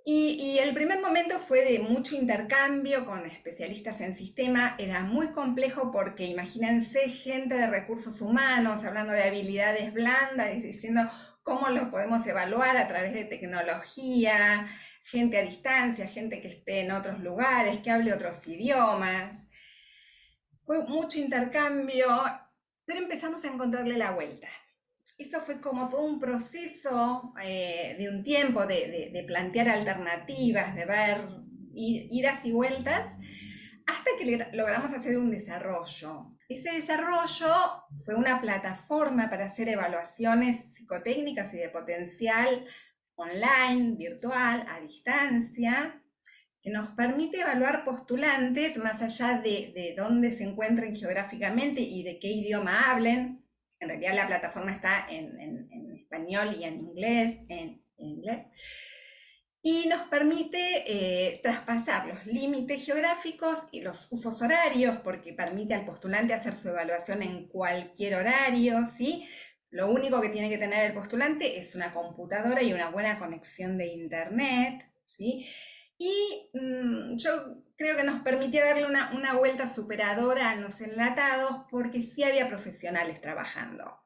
Y el primer momento fue de mucho intercambio con especialistas en sistema. Era muy complejo porque imagínense gente de recursos humanos hablando de habilidades blandas, diciendo cómo los podemos evaluar a través de tecnología, gente a distancia, gente que esté en otros lugares, que hable otros idiomas. Fue mucho intercambio, pero empezamos a encontrarle la vuelta. Eso fue como todo un proceso de un tiempo de plantear alternativas, de ver idas y vueltas, hasta que logramos hacer un desarrollo. Ese desarrollo fue una plataforma para hacer evaluaciones psicotécnicas y de potencial online, virtual, a distancia, que nos permite evaluar postulantes más allá de dónde se encuentren geográficamente y de qué idioma hablen. En realidad la plataforma está en español y en inglés, y nos permite traspasar los límites geográficos y los usos horarios, porque permite al postulante hacer su evaluación en cualquier horario, ¿sí? Lo único que tiene que tener el postulante es una computadora y una buena conexión de internet, ¿sí? Y yo creo que nos permitía darle una vuelta superadora a los enlatados, porque sí había profesionales trabajando.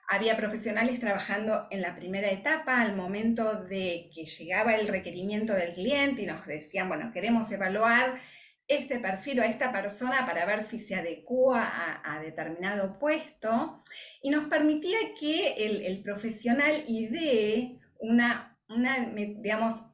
Había profesionales trabajando en la primera etapa, al momento de que llegaba el requerimiento del cliente y nos decían, bueno, queremos evaluar este perfil o a esta persona para ver si se adecua a determinado puesto, y nos permitía que el profesional idee digamos,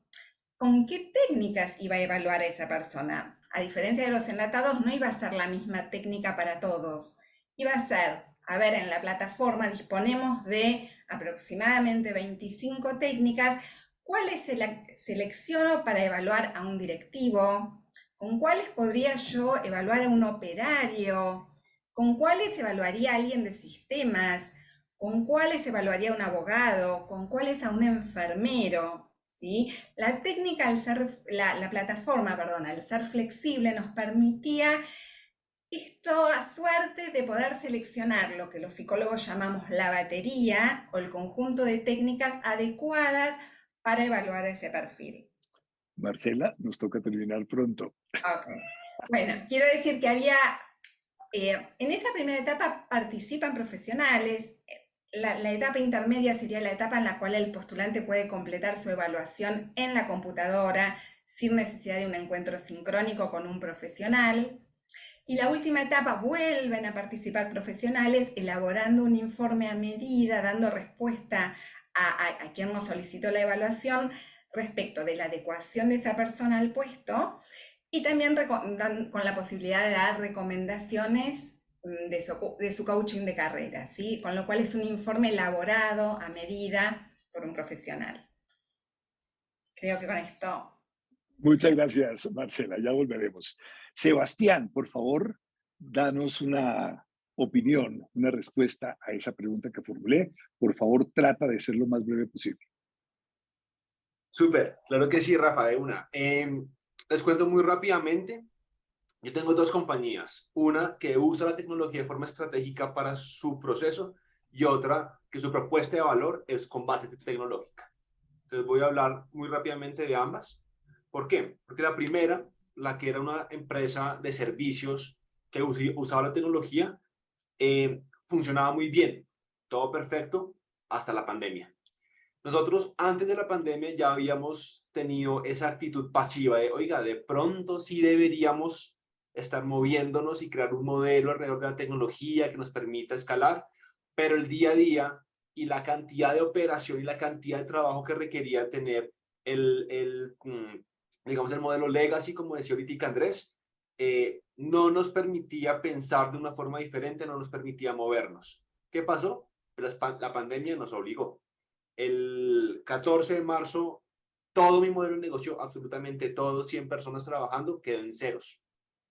con qué técnicas iba a evaluar a esa persona. A diferencia de los enlatados, no iba a ser la misma técnica para todos. Iba a ser, a ver, en la plataforma disponemos de aproximadamente 25 técnicas. ¿Cuáles selecciono para evaluar a un directivo? ¿Con cuáles podría yo evaluar a un operario? ¿Con cuáles evaluaría a alguien de sistemas? ¿Con cuáles evaluaría a un abogado? ¿Con cuáles a un enfermero? ¿Sí? La técnica, la plataforma, perdón, al ser flexible, nos permitía esto a suerte de poder seleccionar lo que los psicólogos llamamos la batería o el conjunto de técnicas adecuadas para evaluar ese perfil. Marcela, nos toca terminar pronto. Okay. Bueno, quiero decir que había, en esa primera etapa participan profesionales. La etapa intermedia sería la etapa en la cual el postulante puede completar su evaluación en la computadora sin necesidad de un encuentro sincrónico con un profesional. Y la última etapa vuelven a participar profesionales elaborando un informe a medida, dando respuesta a quien nos solicitó la evaluación respecto de la adecuación de esa persona al puesto, y también con la posibilidad de dar recomendaciones de su coaching de carrera, ¿sí? Con lo cual es un informe elaborado a medida por un profesional. Creo que con esto... Muchas gracias, Marcela. Ya volveremos. Sebastián, por favor, danos una opinión, una respuesta a esa pregunta que formulé. Por favor, trata de ser lo más breve posible. Súper, claro que sí, Rafa, de una. Les cuento muy rápidamente. Yo tengo dos compañías, una que usa la tecnología de forma estratégica para su proceso y otra que su propuesta de valor es con base tecnológica. Entonces voy a hablar muy rápidamente de ambas. ¿Por qué? Porque la primera, la que era una empresa de servicios que usaba la tecnología, funcionaba muy bien, todo perfecto hasta la pandemia. Nosotros antes de la pandemia ya habíamos tenido esa actitud pasiva de, oiga, de pronto sí deberíamos estar moviéndonos y crear un modelo alrededor de la tecnología que nos permita escalar, pero el día a día y la cantidad de operación y la cantidad de trabajo que requería tener digamos, el modelo legacy, como decía ahorita Andrés, no nos permitía pensar de una forma diferente, no nos permitía movernos. ¿Qué pasó? La pandemia nos obligó. El 14 de marzo, todo mi modelo de negocio, absolutamente todo, 100 personas trabajando, quedó en ceros.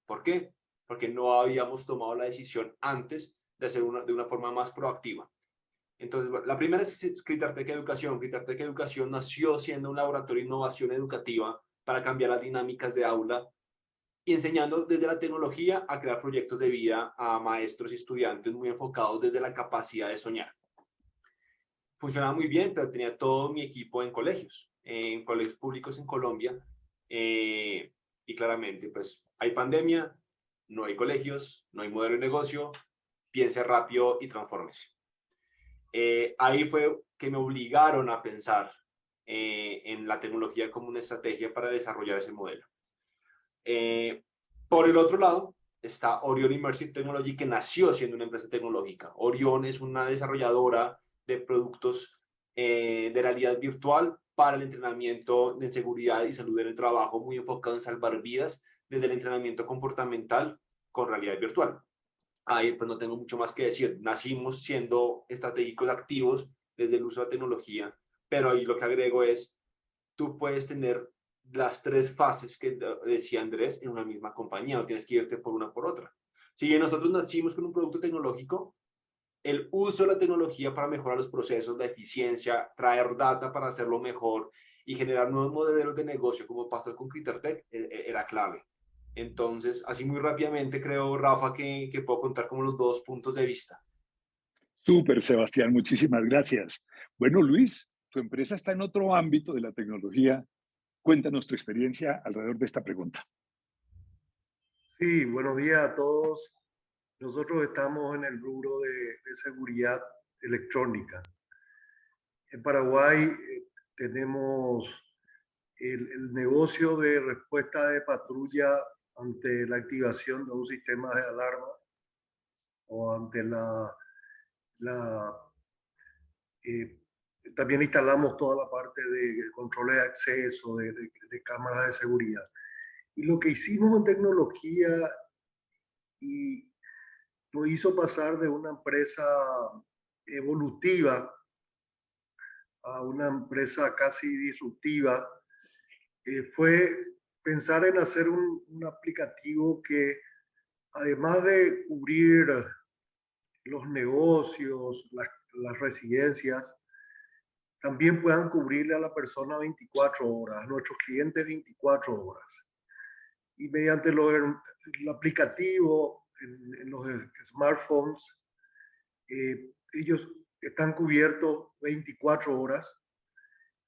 ¿Por qué? Porque no habíamos tomado la decisión antes de hacer de una forma más proactiva. Entonces, la primera es Critartec Educación. Critartec Educación nació siendo un laboratorio de innovación educativa para cambiar las dinámicas de aula y enseñando desde la tecnología a crear proyectos de vida a maestros y estudiantes muy enfocados desde la capacidad de soñar. Funcionaba muy bien, pero tenía todo mi equipo en colegios públicos en Colombia, y claramente, pues, hay pandemia, no hay colegios, no hay modelo de negocio, piense rápido y transfórmese. Ahí fue que me obligaron a pensar en la tecnología como una estrategia para desarrollar ese modelo. Por el otro lado, está Orion Immersive Technology, que nació siendo una empresa tecnológica. Orion es una desarrolladora de productos de realidad virtual para el entrenamiento de seguridad y salud en el trabajo, muy enfocado en salvar vidas desde el entrenamiento comportamental con realidad virtual. Ahí pues no tengo mucho más que decir. Nacimos siendo estratégicos activos desde el uso de la tecnología, pero ahí lo que agrego es, tú puedes tener las tres fases que decía Andrés en una misma compañía, no tienes que irte por una por otra. Si bien nosotros nacimos con un producto tecnológico, el uso de la tecnología para mejorar los procesos, la eficiencia, traer data para hacerlo mejor y generar nuevos modelos de negocio, como pasó con Critartec, era clave. Entonces, así muy rápidamente creo, Rafa, que puedo contar como los dos puntos de vista. Súper, Sebastián, muchísimas gracias. Bueno, Luis, tu empresa está en otro ámbito de la tecnología. Cuéntanos tu experiencia alrededor de esta pregunta. Sí, buenos días a todos. Nosotros estamos en el rubro de seguridad electrónica. En Paraguay tenemos el negocio de respuesta de patrulla ante la activación de un sistema de alarma o ante también instalamos toda la parte de controles de acceso, de cámaras de seguridad. Y lo que hicimos en tecnología y nos hizo pasar de una empresa evolutiva a una empresa casi disruptiva, fue pensar en hacer un aplicativo que, además de cubrir los negocios, las residencias, también puedan cubrirle a la persona 24 horas, a nuestros clientes 24 horas. Y mediante el aplicativo en los smartphones, ellos están cubiertos 24 horas.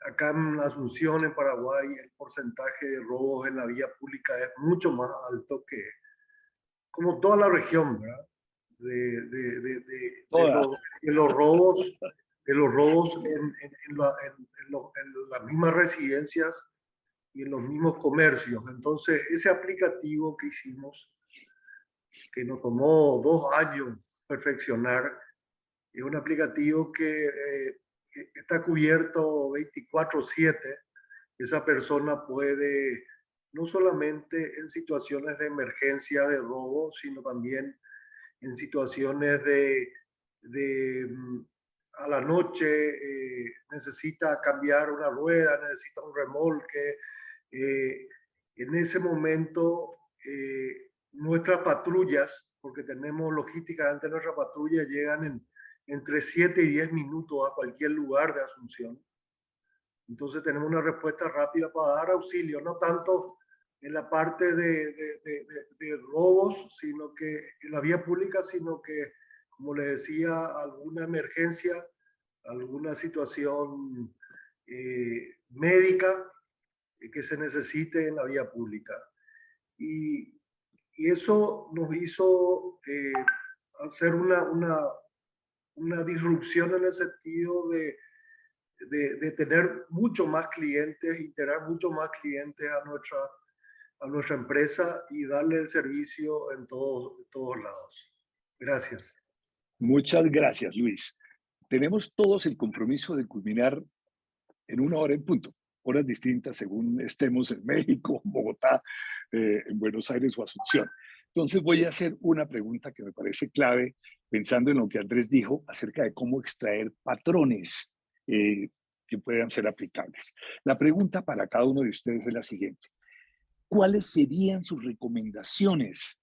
Acá en Asunción, en Paraguay, el porcentaje de robos en la vía pública es mucho más alto que como toda la región, ¿verdad? De los robos en las mismas residencias y en los mismos comercios. Entonces, ese aplicativo que hicimos, que nos tomó 2 años perfeccionar, es un aplicativo que está cubierto 24/7. Esa persona puede, no solamente en situaciones de emergencia de robo, sino también en situaciones a la noche necesita cambiar una rueda, necesita un remolque. En ese momento, nuestras patrullas, porque tenemos logísticamente nuestras patrullas, llegan entre 7 y 10 minutos a cualquier lugar de Asunción. Entonces tenemos una respuesta rápida para dar auxilio, no tanto en la parte de robos, sino que en la vía pública, sino que, como le decía, alguna emergencia, alguna situación médica que se necesite en la vía pública. Y eso nos hizo hacer una disrupción en el sentido de tener mucho más clientes, integrar mucho más clientes a nuestra empresa y darle el servicio en todos lados. Gracias. Muchas gracias, Luis. tenemos todos el compromiso de culminar en 1 hora en punto, horas distintas según estemos en México, en Bogotá, en Buenos Aires o Asunción. Entonces voy a hacer una pregunta que me parece clave, pensando en lo que Andrés dijo acerca de cómo extraer patrones que puedan ser aplicables. La pregunta para cada uno de ustedes es la siguiente. ¿Cuáles serían sus recomendaciones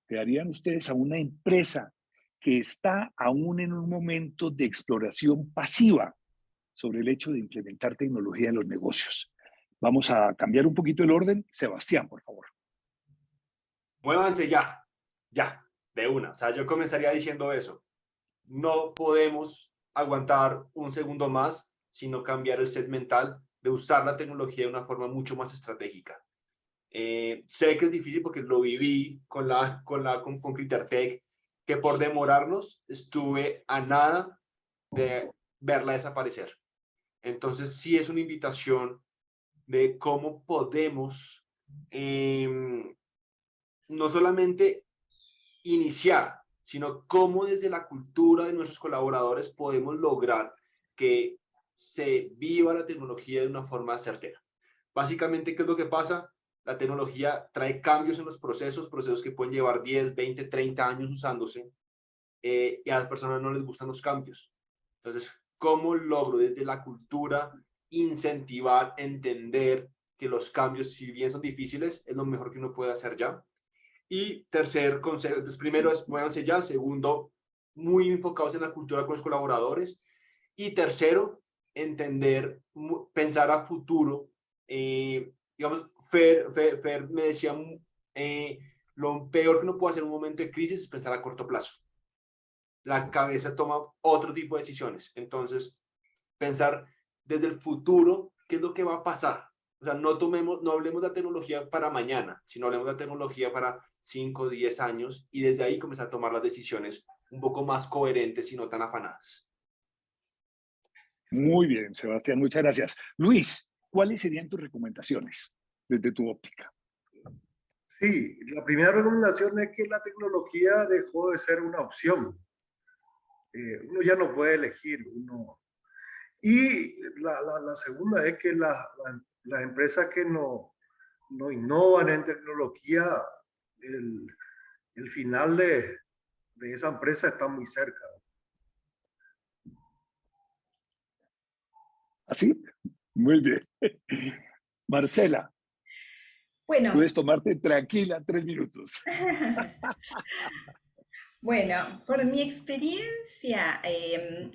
que darían ustedes a una empresa que está aún en un momento de exploración pasiva sobre el hecho de implementar tecnología en los negocios? Vamos a cambiar un poquito el orden. Sebastián, por favor. Muévanse ya, de una. O sea, yo comenzaría diciendo eso. No podemos aguantar un segundo más, sino cambiar el set mental de usar la tecnología de una forma mucho más estratégica. Sé que es difícil porque lo viví con Critertech, que por demorarnos estuve a nada de verla desaparecer. Entonces sí es una invitación de cómo podemos no solamente iniciar, sino cómo desde la cultura de nuestros colaboradores podemos lograr que se viva la tecnología de una forma certera. Básicamente, ¿qué es lo que pasa? La tecnología trae cambios en los procesos que pueden llevar 10, 20, 30 años usándose, y a las personas no les gustan los cambios. Entonces, ¿cómo logro desde la cultura incentivar, entender que los cambios, si bien son difíciles, es lo mejor que uno puede hacer ya? Y tercer consejo, pues primero es muévanse ya. Segundo, muy enfocados en la cultura con los colaboradores. Y tercero, entender, pensar a futuro. Digamos, Fer me decía, lo peor que uno puede hacer en un momento de crisis es pensar a corto plazo. La cabeza toma otro tipo de decisiones. Entonces, pensar desde el futuro, ¿qué es lo que va a pasar? O sea, no hablemos de la tecnología para mañana, sino hablemos de la tecnología para 5 o 10 años, y desde ahí comenzar a tomar las decisiones un poco más coherentes y no tan afanadas. Muy bien, Sebastián, muchas gracias. Luis, ¿cuáles serían tus recomendaciones desde tu óptica? Sí, la primera recomendación es que la tecnología dejó de ser una opción. Uno ya no puede elegir. Y la segunda es que las empresas que no innovan en tecnología, el final de esa empresa está muy cerca. ¿Así? Muy bien. Marcela, Bueno, puedes tomarte tranquila 3 minutos. bueno, por mi experiencia,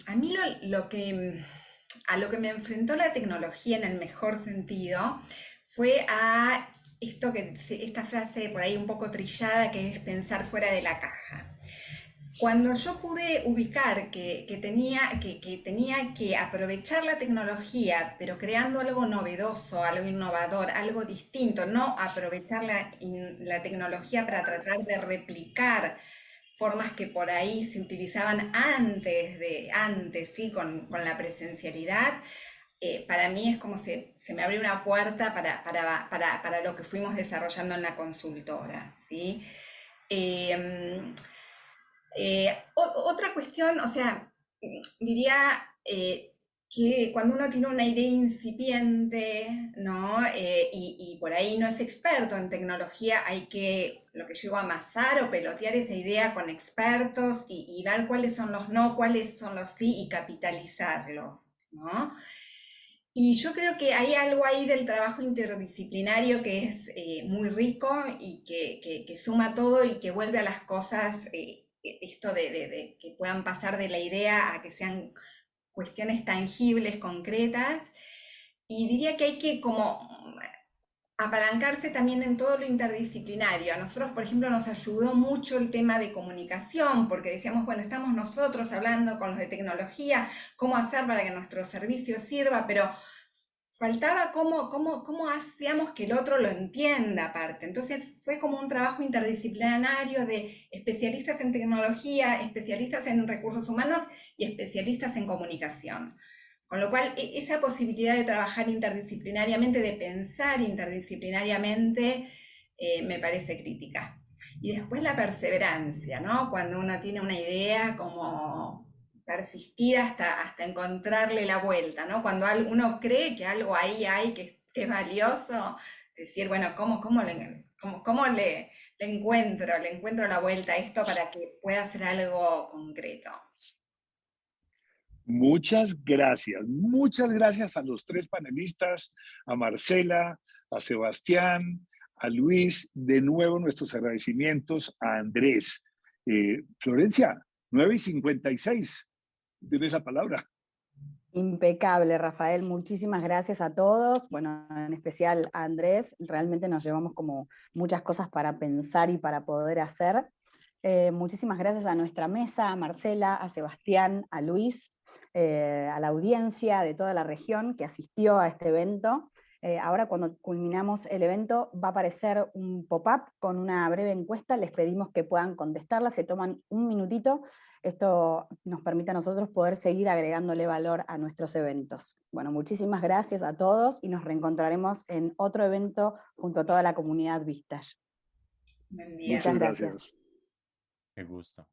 a mí a lo que me enfrentó la tecnología en el mejor sentido fue a esta frase por ahí un poco trillada, que es pensar fuera de la caja. Cuando yo pude ubicar que tenía que aprovechar la tecnología, pero creando algo novedoso, algo innovador, algo distinto, no aprovechar la tecnología para tratar de replicar formas que por ahí se utilizaban antes, ¿sí? Con la presencialidad. Para mí es como se me abrió una puerta para lo que fuimos desarrollando en la consultora, ¿sí? Otra cuestión, o sea, diría que cuando uno tiene una idea incipiente, ¿no? Y por ahí no es experto en tecnología, hay que, lo que yo digo, amasar o pelotear esa idea con expertos y ver cuáles son los no, cuáles son los sí y capitalizarlos, ¿no? Y yo creo que hay algo ahí del trabajo interdisciplinario que es muy rico y que suma todo y que vuelve a las cosas, esto de que puedan pasar de la idea a que sean cuestiones tangibles, concretas. Y diría que hay que como apalancarse también en todo lo interdisciplinario. A nosotros, por ejemplo, nos ayudó mucho el tema de comunicación, porque decíamos, bueno, estamos nosotros hablando con los de tecnología, cómo hacer para que nuestro servicio sirva, pero faltaba cómo hacíamos que el otro lo entienda aparte. Entonces fue como un trabajo interdisciplinario de especialistas en tecnología, especialistas en recursos humanos y especialistas en comunicación. Con lo cual, esa posibilidad de trabajar interdisciplinariamente, de pensar interdisciplinariamente, me parece crítica. Y después la perseverancia, ¿no? Cuando uno tiene una idea como persistir hasta encontrarle la vuelta, ¿no? Cuando uno cree que algo ahí hay que es valioso, decir, bueno, ¿cómo le encuentro la vuelta a esto para que pueda ser algo concreto? Muchas gracias a los tres panelistas, a Marcela, a Sebastián, a Luis, de nuevo nuestros agradecimientos a Andrés. Florencia, 9:56, tienes la palabra. Impecable, Rafael, muchísimas gracias a todos, bueno, en especial a Andrés, realmente nos llevamos como muchas cosas para pensar y para poder hacer. Muchísimas gracias a nuestra mesa, a Marcela, a Sebastián, a Luis, a la audiencia de toda la región que asistió a este evento. Ahora cuando culminamos el evento va a aparecer un pop-up con una breve encuesta, les pedimos que puedan contestarla, se toman un minutito, esto nos permite a nosotros poder seguir agregándole valor a nuestros eventos. Bueno, muchísimas gracias a todos y nos reencontraremos en otro evento junto a toda la comunidad Vistage. Buen día. Muchas Muchas gracias. gracias. Qué gusto.